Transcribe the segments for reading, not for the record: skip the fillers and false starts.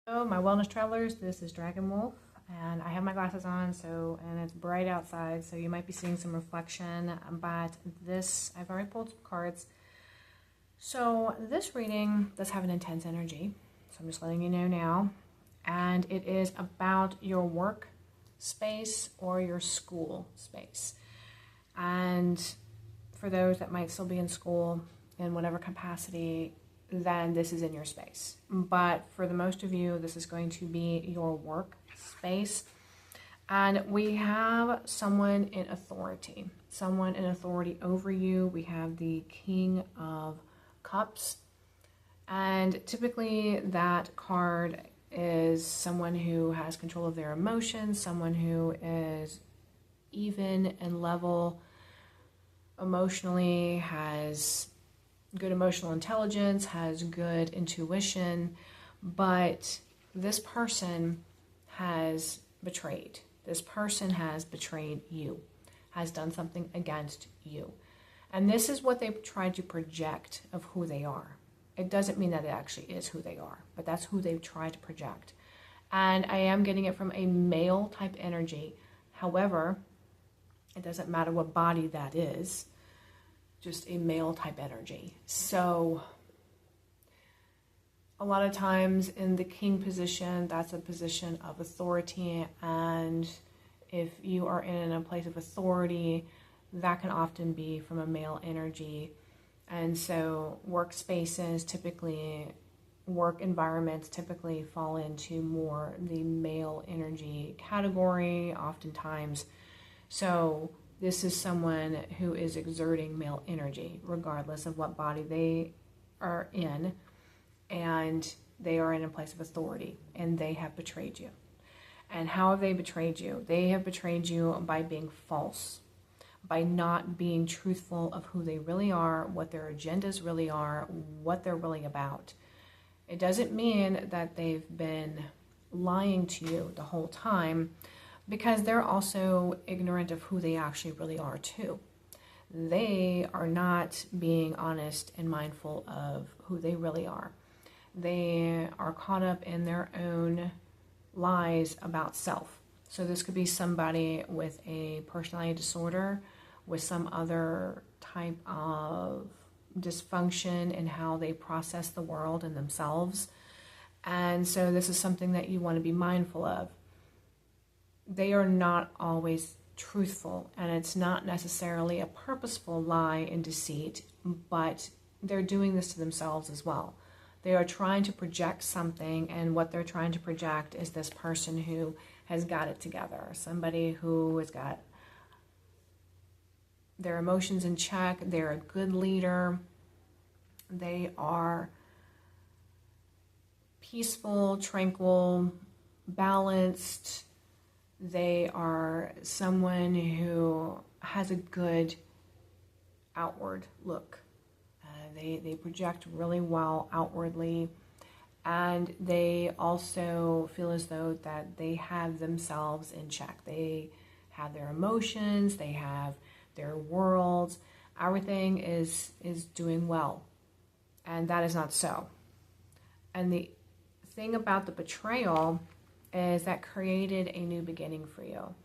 Hello, my wellness travelers. This is Dragonwolf, and I have my glasses on, and it's bright outside, so you might be seeing some reflection. But I've already pulled some cards. So this reading does have an intense energy, so I'm just letting you know now. And it is about your work space or your school space. And for those that might still be in school in whatever capacity, then this is in your space. But for the most of you, this is going to be your work space. And we have someone in authority over you. We have the King of Cups. And typically that card is someone who has control of their emotions, someone who is even and level emotionally, has good emotional intelligence, has good intuition, but this person has betrayed. This person has betrayed you, has done something against you. And this is what they've tried to project of who they are. It doesn't mean that it actually is who they are, but that's who they've tried to project. And I am getting it from a male type energy. However, it doesn't matter what body that is, just a male type energy. So a lot of times in the king position, that's a position of authority. And if you are in a place of authority, that can often be from a male energy. And so workspaces typically, work environments typically fall into more the male energy category oftentimes. So this is someone who is exerting male energy, regardless of what body they are in, and they are in a place of authority, and they have betrayed you. And how have they betrayed you? They have betrayed you by being false, by not being truthful of who they really are, what their agendas really are, what they're really about. It doesn't mean that they've been lying to you the whole time, because they're also ignorant of who they actually really are too. They are not being honest and mindful of who they really are. They are caught up in their own lies about self. So this could be somebody with a personality disorder, with some other type of dysfunction in how they process the world and themselves. And so this is something that you want to be mindful of. They are not always truthful, and it's not necessarily a purposeful lie and deceit, but they're doing this to themselves as well. They are trying to project something, and what they're trying to project is this person who has got it together, somebody who has got their emotions in check. They're a good leader. They are peaceful, tranquil, balanced. They are someone who has a good outward look. They project really well outwardly, and they also feel as though that they have themselves in check. They have their emotions, they have their worlds, everything is doing well, and that is not so. And the thing about the betrayal is that created a new beginning for you,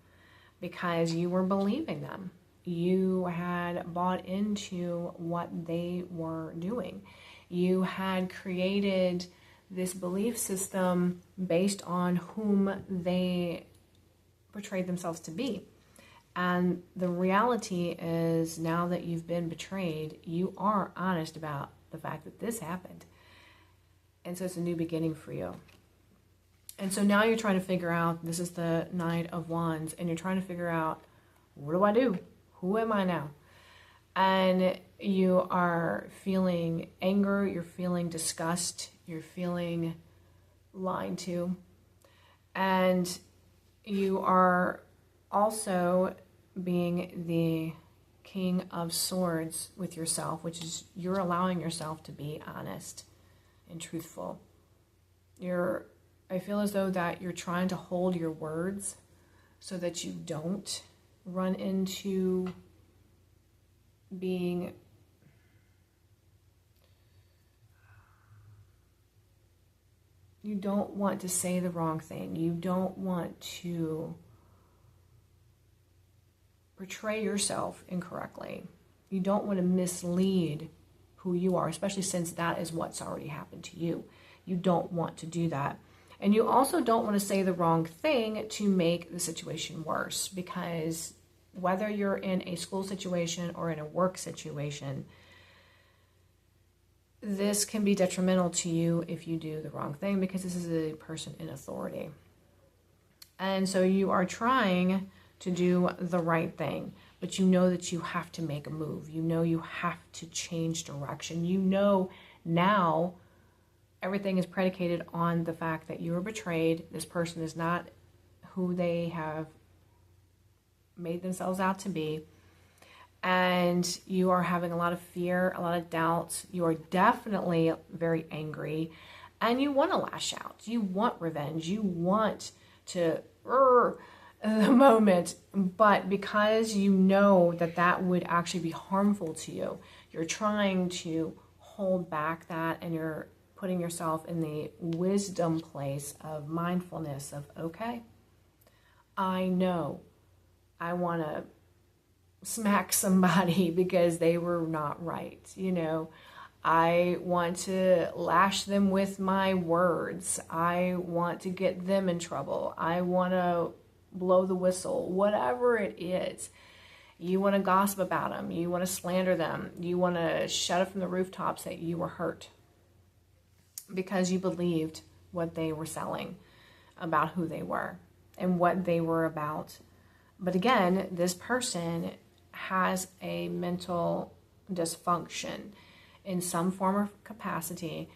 because you were believing them. You had bought into what they were doing. You had created this belief system based on whom they portrayed themselves to be. And the reality is, now that you've been betrayed, you are honest about the fact that this happened. And so it's a new beginning for you. And so now you're trying to figure out, this is the Knight of Wands, and you're trying to figure out, what do I do? Who am I now? And you are feeling anger, you're feeling disgust, you're feeling lied to. And you are also being the King of Swords with yourself, which is you're allowing yourself to be honest and truthful. I feel as though that you're trying to hold your words so that you don't run into being You don't want to say the wrong thing. You don't want to portray yourself incorrectly. You don't want to mislead who you are, especially since that is what's already happened to you. You don't want to do that. And you also don't want to say the wrong thing to make the situation worse, because whether you're in a school situation or in a work situation, this can be detrimental to you if you do the wrong thing, because this is a person in authority. And so you are trying to do the right thing, but you know that you have to make a move. You know you have to change direction. You know now everything is predicated on the fact that you were betrayed. This person is not who they have made themselves out to be. And you are having a lot of fear, a lot of doubts. You are definitely very angry, and you want to lash out. You want revenge. You want to the moment, but because you know that that would actually be harmful to you, you're trying to hold back that, and you're putting yourself in the wisdom place of mindfulness of, okay, I know I want to smack somebody because they were not right. I want to lash them with my words. I want to get them in trouble. I want to blow the whistle, whatever it is. You want to gossip about them. You want to slander them. You want to shout it from the rooftops that you were hurt because you believed what they were selling about who they were and what they were about. But again, this person has a mental dysfunction in some form or capacity,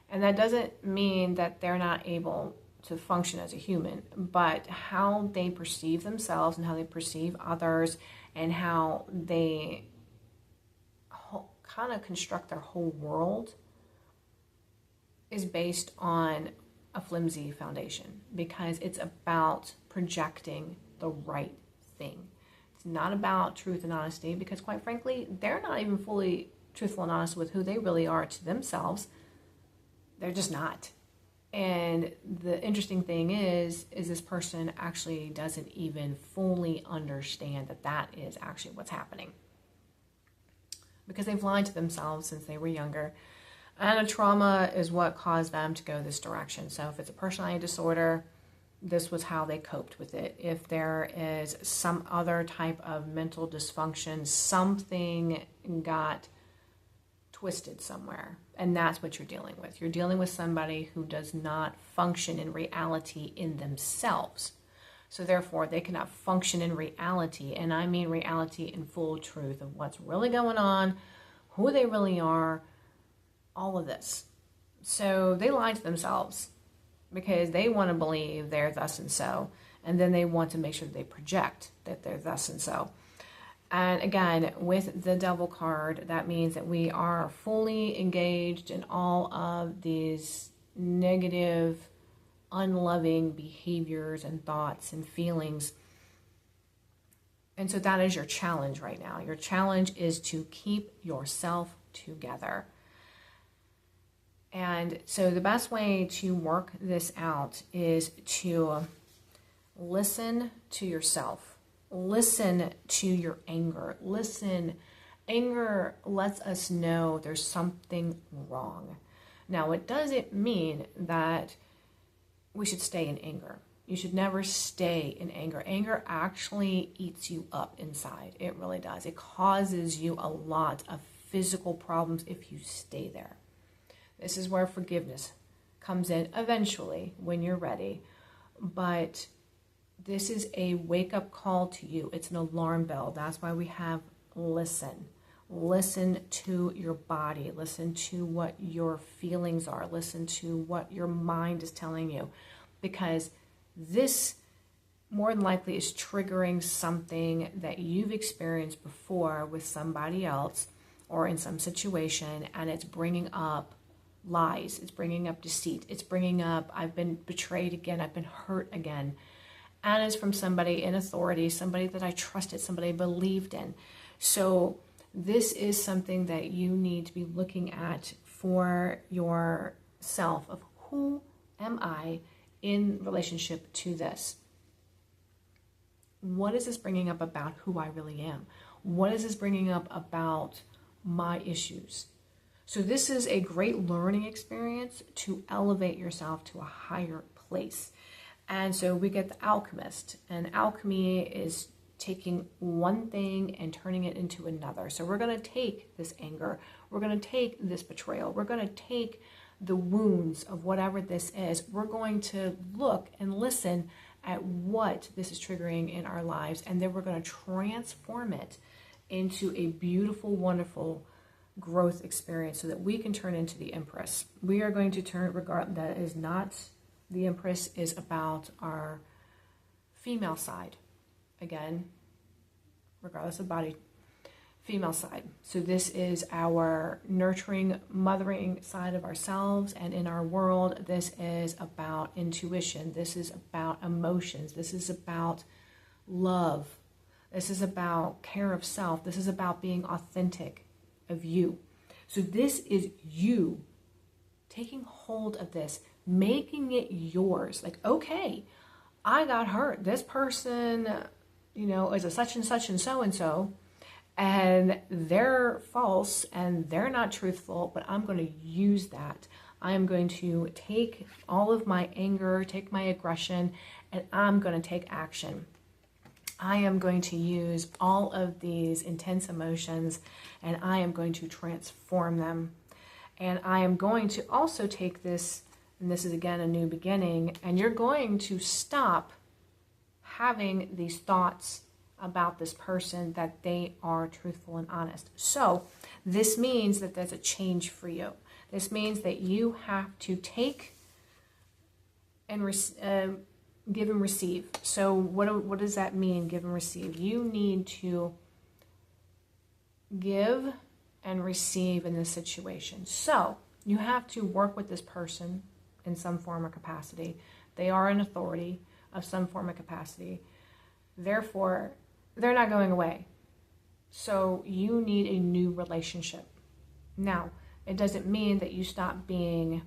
and that doesn't mean that they're not able to function as a human, but how they perceive themselves and how they perceive others and how they kind of construct their whole world is based on a flimsy foundation, because it's about projecting the right thing. It's not about truth and honesty, because quite frankly, they're not even fully truthful and honest with who they really are to themselves. They're just not. And the interesting thing is this person actually doesn't even fully understand that that is actually what's happening, because they've lied to themselves since they were younger. And a trauma is what caused them to go this direction. So if it's a personality disorder, this was how they coped with it. If there is some other type of mental dysfunction, something got twisted somewhere, and that's what you're dealing with. You're dealing with somebody who does not function in reality in themselves. So therefore, they cannot function in reality, and I mean reality in full truth of what's really going on, who they really are, all of this. So they lie to themselves because they want to believe they're thus and so, and then they want to make sure that they project that they're thus and so. And again, with the Devil card, that means that we are fully engaged in all of these negative, unloving behaviors and thoughts and feelings. And so that is your challenge right now. Your challenge is to keep yourself together. And so the best way to work this out is to listen to yourself. Listen to your anger. Listen. Anger lets us know there's something wrong. Now, it doesn't mean that we should stay in anger. You should never stay in anger. Anger actually eats you up inside. It really does. It causes you a lot of physical problems if you stay there. This is where forgiveness comes in eventually when you're ready. But this is a wake-up call to you. It's an alarm bell. That's why we have listen. Listen to your body. Listen to what your feelings are. Listen to what your mind is telling you. Because this more than likely is triggering something that you've experienced before with somebody else or in some situation, and it's bringing up lies. It's bringing up deceit. It's bringing up, I've been betrayed again. I've been hurt again. And it's from somebody in authority, somebody that I trusted, somebody I believed in. So this is something that you need to be looking at for yourself of who am I in relationship to this? What is this bringing up about who I really am? What is this bringing up about my issues? So this is a great learning experience to elevate yourself to a higher place. And so we get the alchemist, and alchemy is taking one thing and turning it into another. So we're going to take this anger, we're going to take this betrayal, we're going to take the wounds of whatever this is. We're going to look and listen at what this is triggering in our lives, and then we're going to transform it into a beautiful, wonderful growth experience so that we can turn into the Empress. We are going to turn, that is not, the Empress is about our female side. Again, regardless of body, female side. So this is our nurturing, mothering side of ourselves, and in our world, this is about intuition. This is about emotions. This is about love. This is about care of self. This is about being authentic of you. So this is you taking hold of this, making it yours. Like, okay, I got hurt. This person, is a such and such and so, and they're false and they're not truthful, but I'm going to use that. I am going to take all of my anger, take my aggression, and I'm going to take action. I am going to use all of these intense emotions, and I am going to transform them. And I am going to also take this, and this is again a new beginning, and you're going to stop having these thoughts about this person that they are truthful and honest. So this means that there's a change for you. This means that you have to take and give and receive. So what does that mean, give and receive? You need to give and receive in this situation. So you have to work with this person in some form or capacity. They are an authority of some form of capacity. Therefore, they're not going away. So you need a new relationship. Now, it doesn't mean that you stop being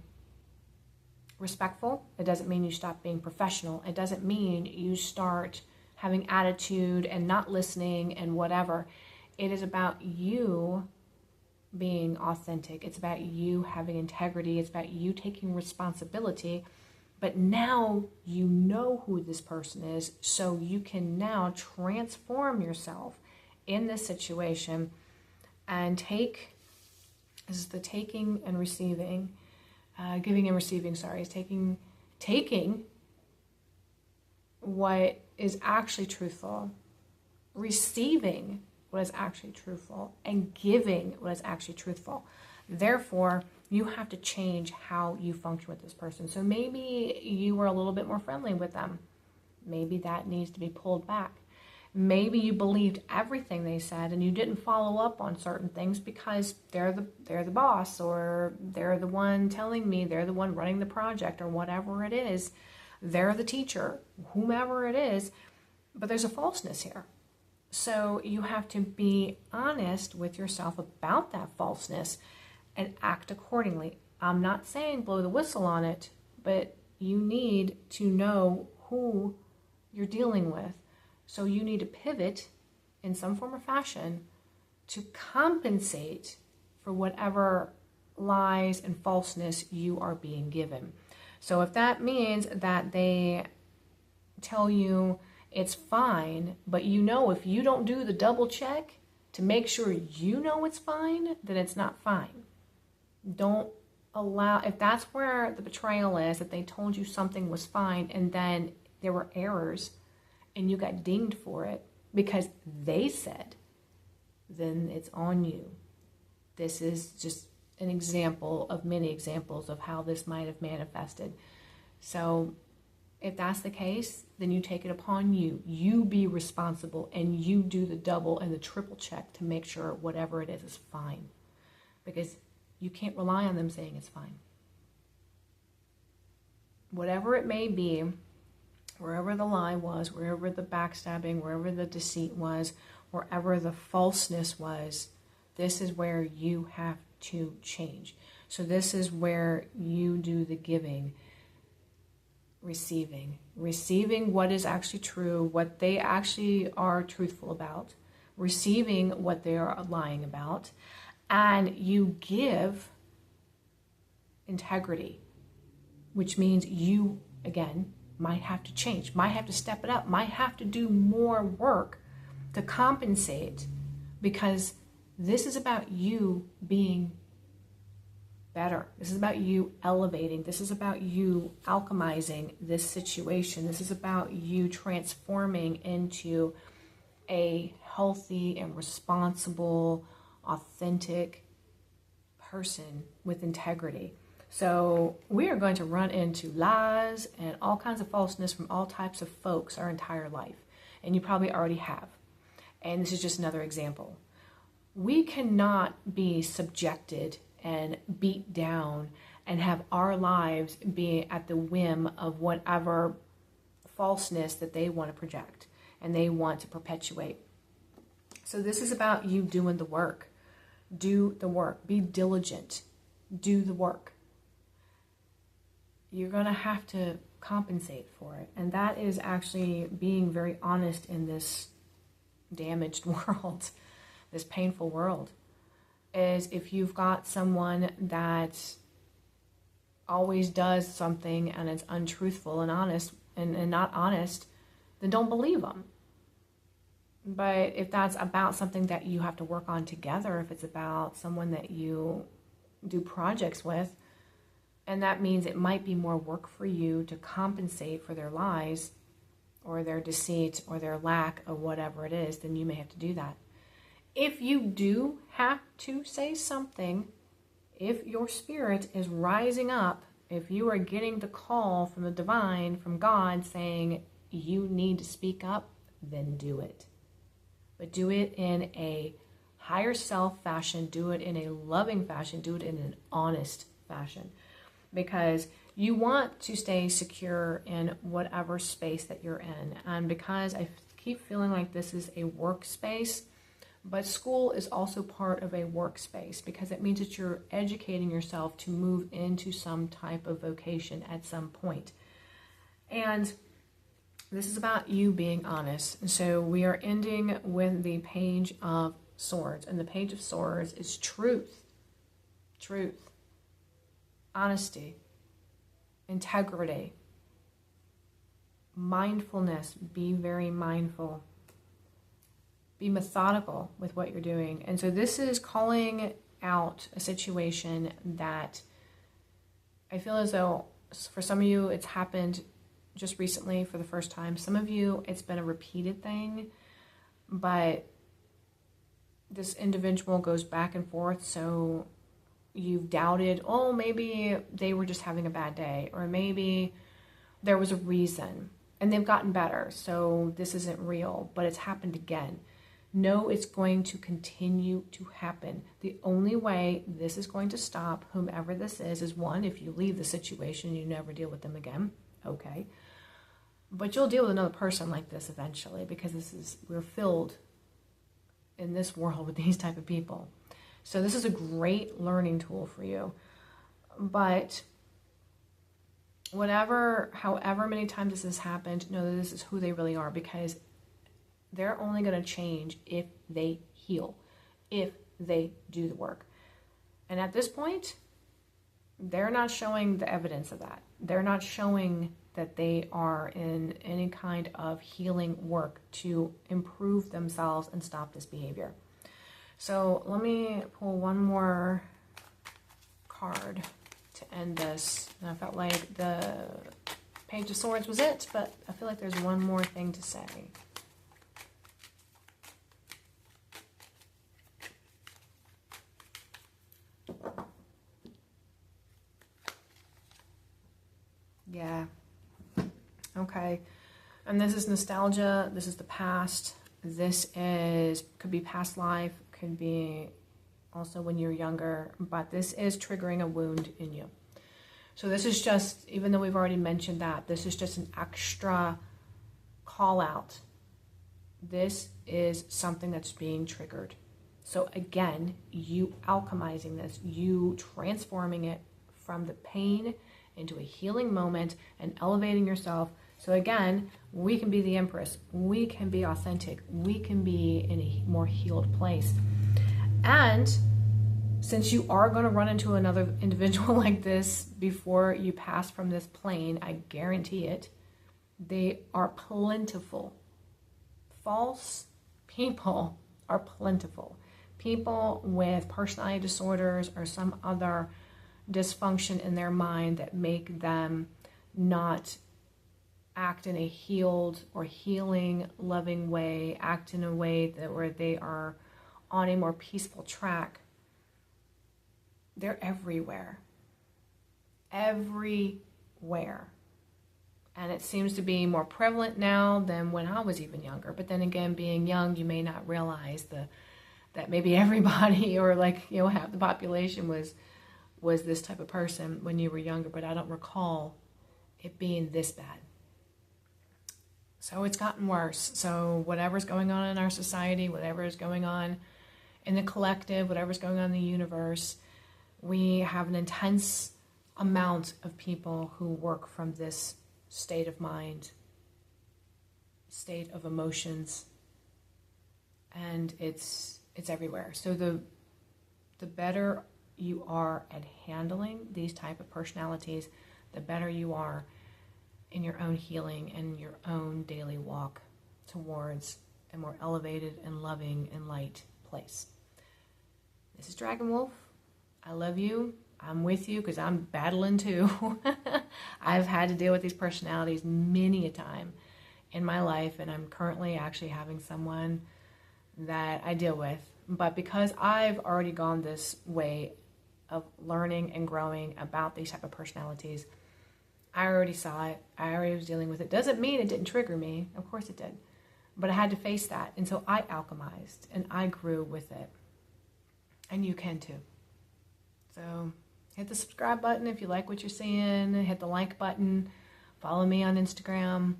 respectful. It doesn't mean you stop being professional. It doesn't mean you start having attitude and not listening and whatever. It is about you being authentic. It's about you having integrity. It's about you taking responsibility. But now you know who this person is, so you can now transform yourself in this situation and this is the taking and receiving, giving and receiving, is taking what is actually truthful, receiving what is actually truthful, and giving what is actually truthful. Therefore, you have to change how you function with this person. So maybe you were a little bit more friendly with them. Maybe that needs to be pulled back. Maybe you believed everything they said and you didn't follow up on certain things because they're the boss, or they're the one telling me, they're the one running the project, or whatever it is. They're the teacher, whomever it is. But there's a falseness here. So you have to be honest with yourself about that falseness and act accordingly. I'm not saying blow the whistle on it, but you need to know who you're dealing with. So you need to pivot in some form or fashion to compensate for whatever lies and falseness you are being given. So if that means that they tell you it's fine, but if you don't do the double check to make sure you know it's fine, then it's not fine. Don't allow, if that's where the betrayal is, that they told you something was fine and then there were errors and you got dinged for it because they said, then it's on you. This is just an example of many examples of how this might have manifested. So if that's the case, then you take it upon you. You be responsible and you do the double and the triple check to make sure whatever it is fine. Because you can't rely on them saying it's fine. Whatever it may be, wherever the lie was, wherever the backstabbing, wherever the deceit was, wherever the falseness was, this is where you have to change. So this is where you do the giving. receiving what is actually true, what they actually are truthful about, receiving what they are lying about, and you give integrity, which means you, again, might have to change, might have to step it up, might have to do more work to compensate, because this is about you being better. This is about you elevating. This is about you alchemizing this situation. This is about you transforming into a healthy and responsible, authentic person with integrity. So we are going to run into lies and all kinds of falseness from all types of folks our entire life. And you probably already have. And this is just another example. We cannot be subjected and beat down and have our lives be at the whim of whatever falseness that they want to project and they want to perpetuate. So this is about you doing the work. Do the work. Be diligent. Do the work. You're going to have to compensate for it. And that is actually being very honest in this damaged world, this painful world. Is if you've got someone that always does something and it's untruthful and honest and not honest, then don't believe them. But if that's about something that you have to work on together, if it's about someone that you do projects with, and that means it might be more work for you to compensate for their lies or their deceit or their lack of whatever it is, then you may have to do that. If you do have to say something, if your spirit is rising up, if you are getting the call from the divine, from God, saying you need to speak up, then do it. But do it in a higher self fashion, do it in a loving fashion, do it in an honest fashion. Because you want to stay secure in whatever space that you're in. And because I keep feeling like this is a workspace, but school is also part of a workspace because it means that you're educating yourself to move into some type of vocation at some point. And this is about you being honest. And so we are ending with the Page of Swords. And the Page of Swords is truth, honesty, integrity, mindfulness. Be very mindful. Be methodical with what you're doing. And so this is calling out a situation that I feel as though for some of you it's happened just recently for the first time. Some of you it's been a repeated thing, but this individual goes back and forth. So you've doubted, oh, maybe they were just having a bad day, or maybe there was a reason and they've gotten better. So this isn't real, but it's happened again. No, it's going to continue to happen. The only way this is going to stop, whomever this is one, if you leave the situation, you never deal with them again. Okay. But you'll deal with another person like this eventually, because we're filled in this world with these type of people. So this is a great learning tool for you. But however many times this has happened, know that this is who they really are, because they're only going to change if they heal, if they do the work. And at this point, they're not showing the evidence of that. They're not showing that they are in any kind of healing work to improve themselves and stop this behavior. So let me pull one more card to end this. And I felt like the Page of Swords was it, but I feel like there's one more thing to say. Yeah. Okay. And this is nostalgia. This is the past. This could be past life, could be also when you're younger, but this is triggering a wound in you. So this is just, even though we've already mentioned that, this is just an extra call out. This is something that's being triggered. So again, you alchemizing this, you transforming it from the pain into a healing moment and elevating yourself. So again, we can be the Empress. We can be authentic. We can be in a more healed place. And since you are going to run into another individual like this before you pass from this plane, I guarantee it, they are plentiful. False people are plentiful. People with personality disorders or some other dysfunction in their mind that make them not act in a healed or healing, loving way, act in a way that where they are on a more peaceful track. They're everywhere. Everywhere. And it seems to be more prevalent now than when I was even younger. But then again, being young, you may not realize that maybe everybody or half the population was this type of person when you were younger. But I don't recall it being this bad. So it's gotten worse. So whatever's going on in our society, whatever is going on in the collective, whatever's going on in the universe, we have an intense amount of people who work from this state of mind, state of emotions, and it's everywhere. So the better you are at handling these type of personalities, the better you are in your own healing and your own daily walk towards a more elevated and loving and light place. This is Dragonwolf. I love you. I'm with you because I'm battling too. I've had to deal with these personalities many a time in my life, and I'm currently actually having someone that I deal with. But because I've already gone this way of learning and growing about these type of personalities, I already saw it. I already was dealing with it. Doesn't mean it didn't trigger me. Of course it did. But I had to face that. And so I alchemized and I grew with it. And you can too. So hit the subscribe button if you like what you're seeing. Hit the like button. Follow me on Instagram.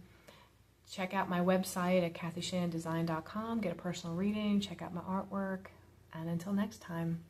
Check out my website at kathyshandesign.com. Get a personal reading. Check out my artwork. And until next time.